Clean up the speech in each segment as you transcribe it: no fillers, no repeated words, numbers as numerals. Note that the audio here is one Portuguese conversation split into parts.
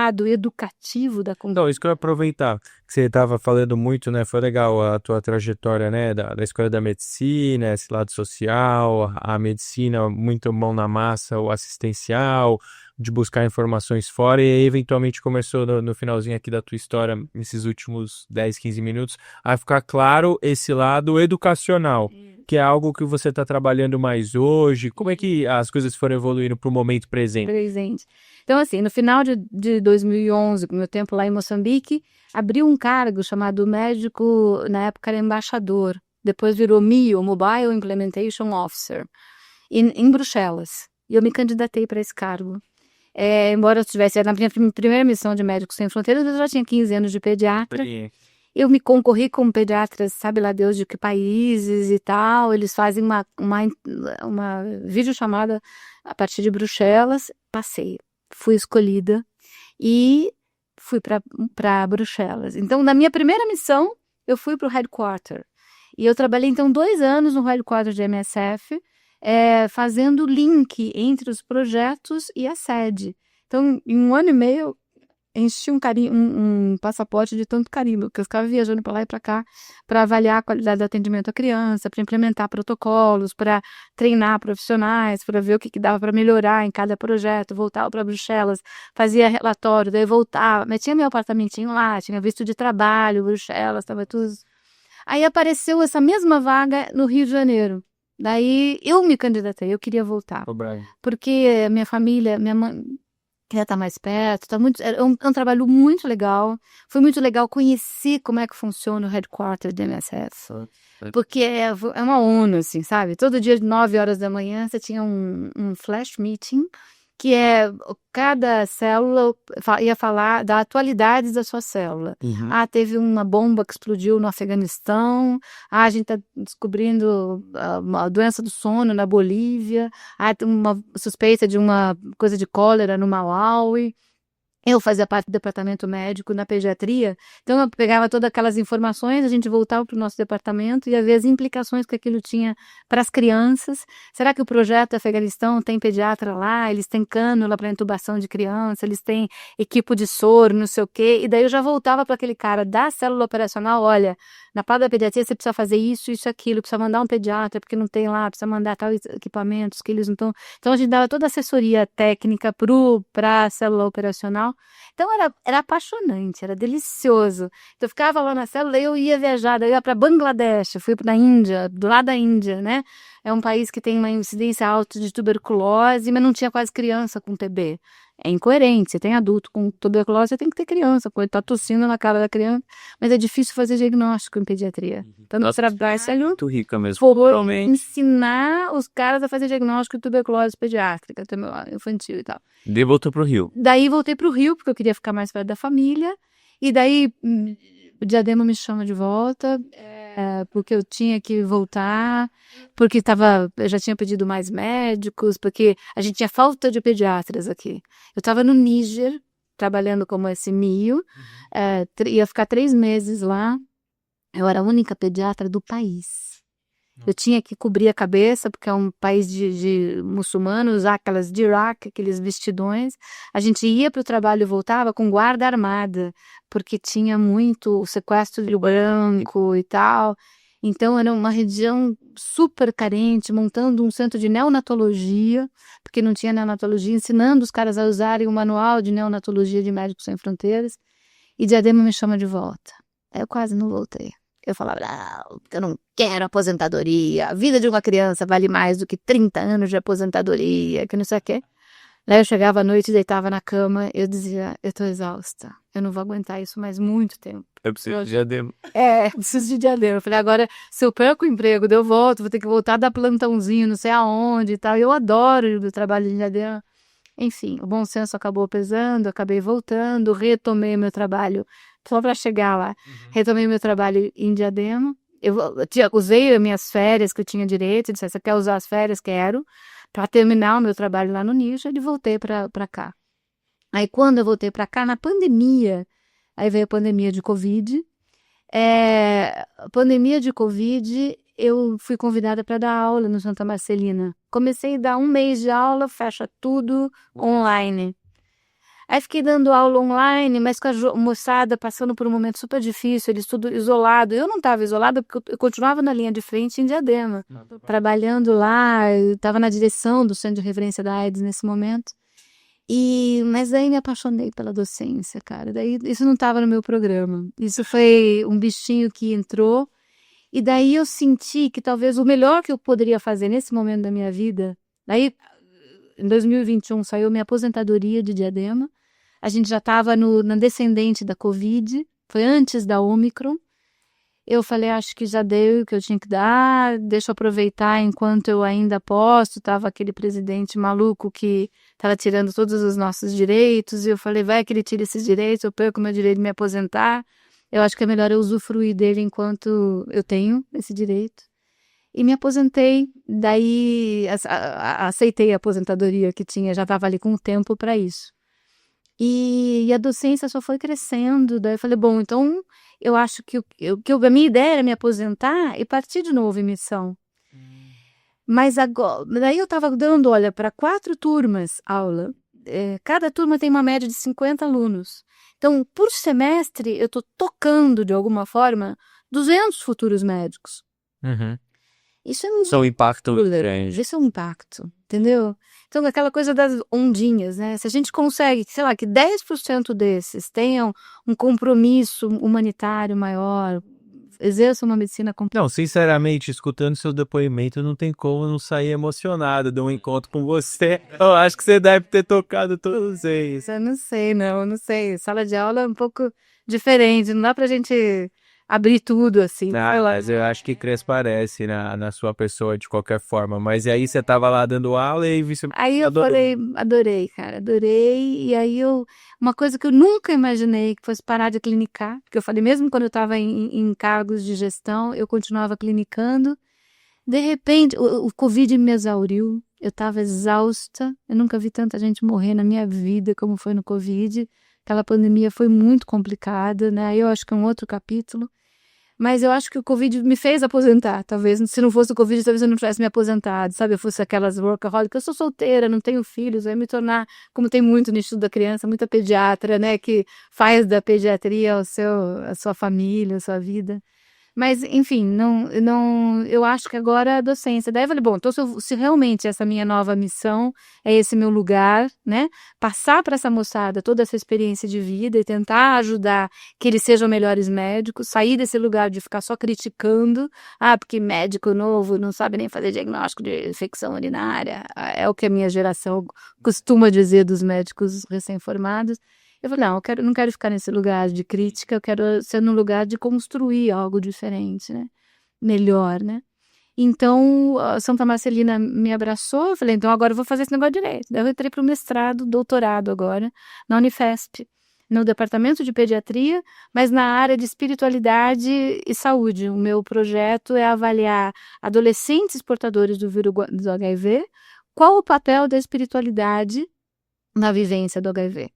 lado educativo da Então, isso que eu ia aproveitar, que você estava falando muito, né? Foi legal a tua trajetória, né? Da escola da medicina, esse lado social, a medicina muito mão na massa, o assistencial, de buscar informações fora, e aí, eventualmente começou no finalzinho aqui da tua história, nesses últimos 10, 15 minutos, a ficar claro esse lado educacional, que é algo que você está trabalhando mais hoje. Como é que as coisas foram evoluindo para o momento presente? presente. Então, assim, no final de 2011, com o meu tempo lá em Moçambique, abriu um cargo chamado médico, na época era embaixador, depois virou MIO, Mobile Implementation Officer, em Bruxelas. E eu me candidatei para esse cargo. Embora eu estivesse na minha primeira missão de Médicos Sem Fronteiras, eu já tinha 15 anos de pediatra. Eu me concorri com pediatras, sabe lá Deus de que países e tal. Eles fazem uma videochamada a partir de Bruxelas. Passei, fui escolhida e fui para Bruxelas. Então, na minha primeira missão, eu fui para o headquarter. E eu trabalhei, então, 2 anos no headquarter de MSF, fazendo link entre os projetos e a sede. Então, em 1 ano e meio, enchi um passaporte de tanto carimbo, porque eu ficava viajando para lá e para cá para avaliar a qualidade do atendimento à criança, para implementar protocolos, para treinar profissionais, para ver o que dava para melhorar em cada projeto. Voltava para Bruxelas, fazia relatório, daí voltava, mas tinha meu apartamentinho lá, tinha visto de trabalho, Bruxelas, estava tudo. Aí apareceu essa mesma vaga no Rio de Janeiro. Daí eu me candidatei, eu queria voltar, porque minha família, minha mãe queria estar mais perto, é um trabalho muito legal. Foi muito legal conhecer como é que funciona o headquarter do MSF. Porque é uma ONU, assim, sabe? Todo dia, 9 horas da manhã, você tinha um flash meeting, que cada célula ia falar da atualidade da sua célula. Teve uma bomba que explodiu no Afeganistão. A gente está descobrindo a doença do sono na Bolívia. Tem uma suspeita de uma coisa de cólera no Malawi. Eu fazia parte do departamento médico na pediatria, então eu pegava todas aquelas informações, a gente voltava para o nosso departamento e ia ver as implicações que aquilo tinha para as crianças. Será que o projeto Afeganistão tem pediatra lá? Eles têm cânula para intubação de criança, eles têm equipe de soro, não sei o quê. E daí eu já voltava para aquele cara da célula operacional, olha, na parte da pediatria você precisa fazer isso, aquilo, precisa mandar um pediatra porque não tem lá, precisa mandar tal equipamentos que eles não estão. Então a gente dava toda a assessoria técnica para a célula operacional. Então era apaixonante, era delicioso. Então eu ficava lá na célula, eu ia viajar, eu ia para Bangladesh, fui para a Índia, do lado da Índia, né? É um país que tem uma incidência alta de tuberculose, mas não tinha quase criança com TB. É incoerente, você tem adulto com tuberculose, você tem que ter criança, porque tá tossindo na cara da criança, mas é difícil fazer diagnóstico em pediatria. Então, meu trabalho é Muito rica mesmo. foi ensinar os caras a fazer diagnóstico de tuberculose pediátrica, infantil e tal. Daí voltou pro Rio. Daí voltei pro Rio, porque eu queria ficar mais perto da família, e daí o Diadema me chama de volta, porque eu tinha que voltar, porque eu já tinha pedido mais médicos, porque a gente tinha falta de pediatras aqui. Eu estava no Níger, trabalhando como SMIO, ia ficar 3 meses lá, eu era a única pediatra do país. Eu tinha que cobrir a cabeça, porque é um país de muçulmanos, usar aquelas de Iraque, aqueles vestidões. A gente ia para o trabalho e voltava com guarda armada, porque tinha muito sequestro de branco e tal. Então era uma região super carente, montando um centro de neonatologia, porque não tinha neonatologia, ensinando os caras a usarem o manual de neonatologia de Médicos Sem Fronteiras. E Diadema me chama de volta. Eu quase não voltei. Eu falava, não, eu não quero aposentadoria, a vida de uma criança vale mais do que 30 anos de aposentadoria, que não sei o quê. Daí eu chegava à noite, deitava na cama, eu dizia, eu tô exausta, eu não vou aguentar isso mais muito tempo. Eu preciso de Diadema. Eu preciso de Diadema. Eu falei, agora, se eu perco o emprego, daí eu volto, vou ter que voltar a dar plantãozinho, não sei aonde e tal. Eu adoro o trabalho de Diadema. Enfim, o bom senso acabou pesando, acabei voltando, retomei meu trabalho, só para chegar lá, retomei meu trabalho em Diadema. Eu usei as minhas férias que eu tinha direito, disse, você quer usar as férias? Quero, para terminar o meu trabalho lá no Níger, e voltei para cá. Aí quando eu voltei para cá, na pandemia, aí veio a pandemia de Covid. A pandemia de Covid, eu fui convidada para dar aula no Santa Marcelina. Comecei a dar 1 mês de aula, fecha tudo online. Aí fiquei dando aula online, mas com a moçada passando por um momento super difícil, eles tudo isolado. Eu não estava isolada porque eu continuava na linha de frente em Diadema, trabalhando lá, eu estava na direção do Centro de Referência da AIDS nesse momento. Mas daí me apaixonei pela docência, cara. Daí isso não estava no meu programa. Isso foi um bichinho que entrou. E daí eu senti que talvez o melhor que eu poderia fazer nesse momento da minha vida. Daí, em 2021, saiu minha aposentadoria de Diadema. A gente já estava na descendente da Covid. Foi antes da Omicron. Eu falei, acho que já dei o que eu tinha que dar, deixa eu aproveitar enquanto eu ainda posso. Tava aquele presidente maluco que estava tirando todos os nossos direitos, e eu falei, vai que ele tira esses direitos, eu perco o meu direito de me aposentar. Eu acho que é melhor eu usufruir dele enquanto eu tenho esse direito. E me aposentei, daí aceitei a aposentadoria que tinha, já estava ali com o tempo para isso. E a docência só foi crescendo. Daí eu falei, bom, então eu acho que a minha ideia era me aposentar e partir de novo em missão. Mas agora, daí eu estava dando, olha, para 4 turmas aula. Cada turma tem uma média de 50 alunos. Então, por semestre, eu estou tocando, de alguma forma, 200 futuros médicos. Uhum. Isso é um São impacto grande. Isso é um impacto, entendeu? Então, aquela coisa das ondinhas, né? Se a gente consegue, sei lá, que 10% desses tenham um compromisso humanitário maior, exerçam uma medicina Não, sinceramente, escutando seu depoimento, não tem como não sair emocionado de um encontro com você. Eu acho que você deve ter tocado todos eles. Eu não sei. Sala de aula é um pouco diferente, não dá pra gente abrir tudo assim. Mas eu acho que transparece na sua pessoa de qualquer forma. Mas e aí você tava lá dando aula e você Aí eu adorou. falei, adorei, cara, adorei. E aí uma coisa que eu nunca imaginei que fosse parar de clinicar, porque eu falei, mesmo quando eu estava em cargos de gestão, eu continuava clinicando. De repente, o Covid me exauriu, eu estava exausta, eu nunca vi tanta gente morrer na minha vida como foi no Covid. Aquela pandemia foi muito complicada, né? Aí eu acho que é um outro capítulo. Mas eu acho que o Covid me fez aposentar, talvez. Se não fosse o Covid, talvez eu não tivesse me aposentado, sabe? Eu fosse aquelas workaholic. Eu sou solteira, não tenho filhos, eu ia me tornar, como tem muito no estudo da criança, muita pediatra, né? Que faz da pediatria a sua família, a sua vida. Mas, enfim, eu acho que agora é a docência. Daí eu falei, bom, então se realmente essa minha nova missão é esse meu lugar, né? Passar para essa moçada toda essa experiência de vida e tentar ajudar que eles sejam melhores médicos, sair desse lugar de ficar só criticando, porque médico novo não sabe nem fazer diagnóstico de infecção urinária, é o que a minha geração costuma dizer dos médicos recém-formados. Eu falei, não quero ficar nesse lugar de crítica, eu quero ser no lugar de construir algo diferente, né? Melhor, né? Então, a Santa Marcelina me abraçou, eu falei, então agora eu vou fazer esse negócio direito. Daí eu entrei para o mestrado, doutorado agora, na Unifesp, no departamento de pediatria, mas na área de espiritualidade e saúde. O meu projeto é avaliar adolescentes portadores do vírus do HIV, qual o papel da espiritualidade na vivência do HIV.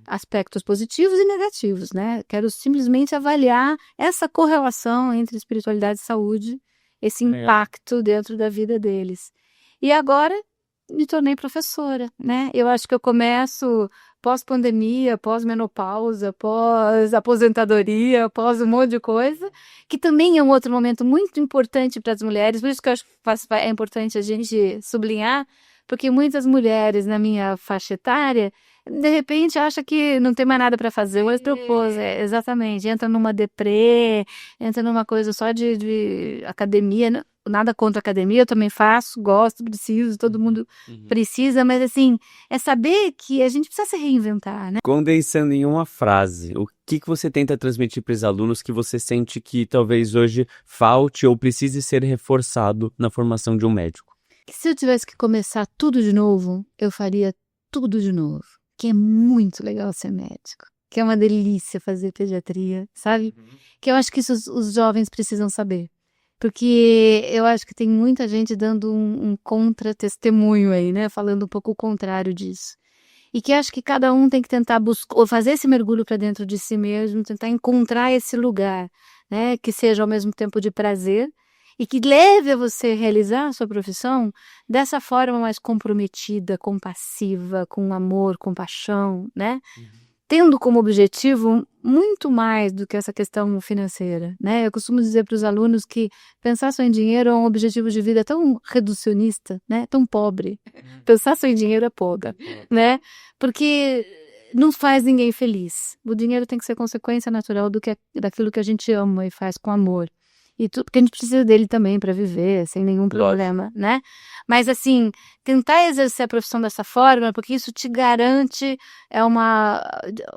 Aspectos positivos e negativos, né? Quero simplesmente avaliar essa correlação entre espiritualidade e saúde, esse impacto dentro da vida deles. E agora me tornei professora, né? Eu acho que eu começo pós-pandemia, pós-menopausa, pós-aposentadoria, pós um monte de coisa, que também é um outro momento muito importante para as mulheres, por isso que eu acho que é importante a gente sublinhar, porque muitas mulheres na minha faixa etária de repente acha que não tem mais nada para fazer, o propôs, exatamente, entra numa deprê, entra numa coisa só de academia, nada contra a academia, eu também faço, gosto, preciso, todo mundo precisa, mas assim, é saber que a gente precisa se reinventar, né? Condensando em uma frase, o que você tenta transmitir para os alunos que você sente que talvez hoje falte ou precise ser reforçado na formação de um médico? Que se eu tivesse que começar tudo de novo, eu faria tudo de novo. Que é muito legal ser médico, que é uma delícia fazer pediatria, sabe? Que eu acho que isso os jovens precisam saber, porque eu acho que tem muita gente dando um contra-testemunho aí, né? Falando um pouco o contrário disso. E que acho que cada um tem que tentar buscar, fazer esse mergulho para dentro de si mesmo, tentar encontrar esse lugar, né? Que seja ao mesmo tempo de prazer e que leve a você realizar a sua profissão dessa forma mais comprometida, compassiva, com amor, com paixão, né? Tendo como objetivo muito mais do que essa questão financeira, né? Eu costumo dizer para os alunos que pensar só em dinheiro é um objetivo de vida tão reducionista, né? Tão pobre. Pensar só em dinheiro é pobre, né? Porque não faz ninguém feliz. O dinheiro tem que ser consequência natural daquilo que a gente ama e faz com amor. E tudo, porque a gente precisa dele também para viver, sem nenhum problema, né? Mas, assim, tentar exercer a profissão dessa forma, porque isso te garante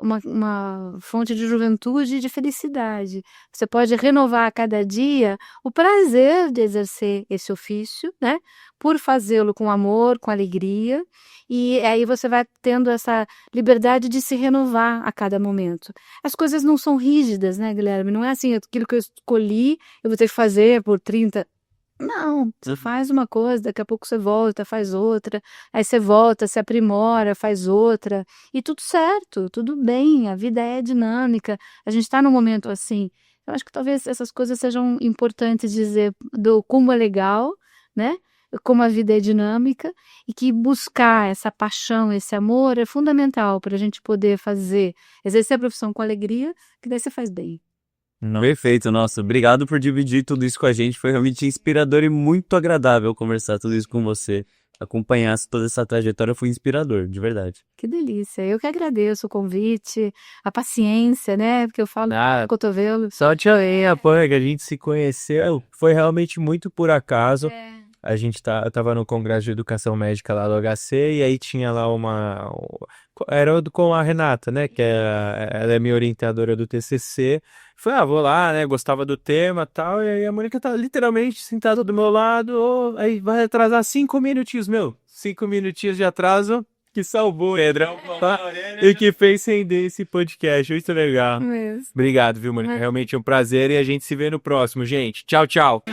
uma fonte de juventude e de felicidade. Você pode renovar a cada dia o prazer de exercer esse ofício, né? Por fazê-lo com amor, com alegria, e aí você vai tendo essa liberdade de se renovar a cada momento. As coisas não são rígidas, né, Guilherme? Não é assim, aquilo que eu escolhi, eu vou ter que fazer por 30. Não, você faz uma coisa, daqui a pouco você volta, faz outra, aí você volta, se aprimora, faz outra, e tudo certo, tudo bem, a vida é dinâmica, a gente está num momento assim. Eu acho que talvez essas coisas sejam importantes dizer do como é legal, né? Como a vida é dinâmica e que buscar essa paixão, esse amor é fundamental para a gente poder exercer a profissão com alegria, que daí você faz bem. Perfeito, nossa, obrigado por dividir tudo isso com a gente, foi realmente inspirador e muito agradável conversar tudo isso com você. Acompanhar toda essa trajetória foi inspirador, de verdade. Que delícia, eu que agradeço o convite, a paciência, né, porque eu falo Ah, no cotovelo. só te alinha, pô, que a gente se conheceu, foi realmente muito por acaso. A gente tava no Congresso de Educação Médica lá do HC, e aí tinha lá era com a Renata, né, ela é minha orientadora do TCC. Falei, vou lá, né, gostava do tema e tal, e aí a Mônica tá literalmente sentada do meu lado, aí vai atrasar 5 minutinhos, 5 minutinhos de atraso, que salvou o Pedrão, tá? E que fez render esse podcast, muito legal. Mesmo. Obrigado, viu, Mônica, realmente é um prazer, e a gente se vê no próximo, gente. Tchau, tchau.